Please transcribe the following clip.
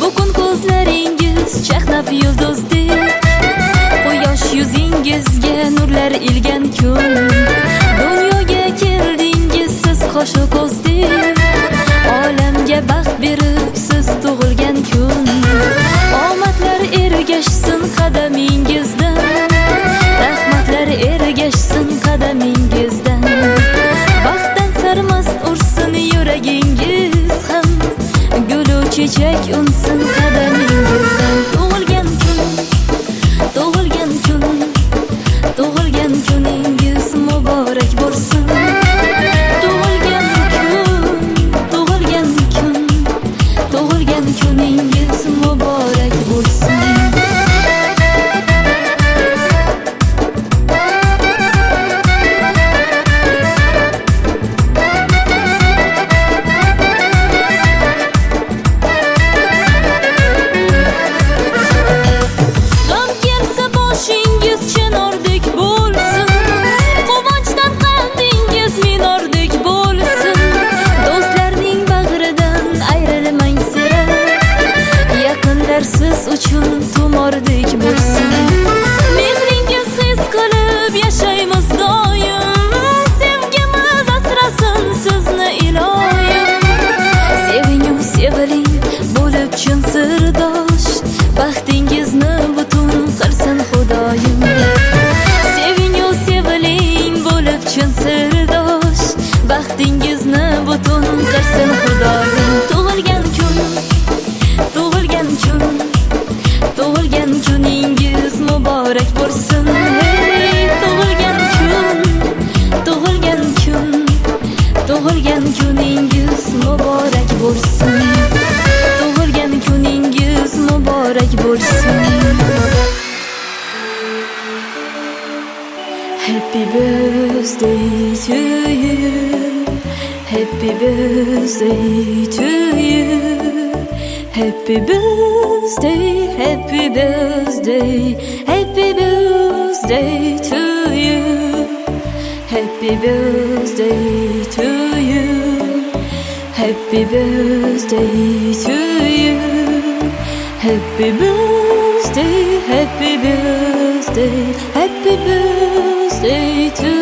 Bugun ko'zlaringiz chaqnab yulduzdek, quyosh yuzingizga nurlar ilgan kun. Dunyoga keldingiz siz qo'shu ko'zdek, olamga baxt berib siz tug'ilgan kun. Omadlar ergashsin qadamingizdan, rahmatlar ergashsin qadamingizdan. Baxtdan sarmast ursin yuragingiz ham, gulu chechak unsin qadamingizdan. Tug'ilgan kun, tug'ilgan kun, tug'ilgan kuningiz muborak bo'lsin. Tug'ilgan kun, tug'ilgan kun, tug'ilgan kuningiz muborak bo'lsin. G'am kelsa boshingiz chinordek bo'lsin, quvonchdan qalbingiz minordek bo'lsin. Do'stlarning bag'ridan ayrilmang sira, yaqinlar siz uchun tumordek bo'lsin. Mehringiz his qilib yashaymiz doim, sevgimiz asrasin sizni iloyim. Sevingu seviling bo'lib chin sirdosh, baxtingizni butun qilsin Xudoyim. Sevingu seviling bo'lib chin sirdosh, baxtingizni butun qilsin Xudoyim. Tug'ilgan kun, tug'ilgan kun, tug'ilgan kuningiz muborak bo'lsin. Hey, tug'ilgan kun, tug'ilgan kun, tug'ilgan kuningiz muborak bo'lsin. Tug'ilgan kuningiz muborak bo'lsin. Happy birthday to you, happy birthday to you, happy birthday, happy birthday, happy birthday to you, happy birthday to you, happy birthday to you, happy birthday, happy birthday, happy birthday to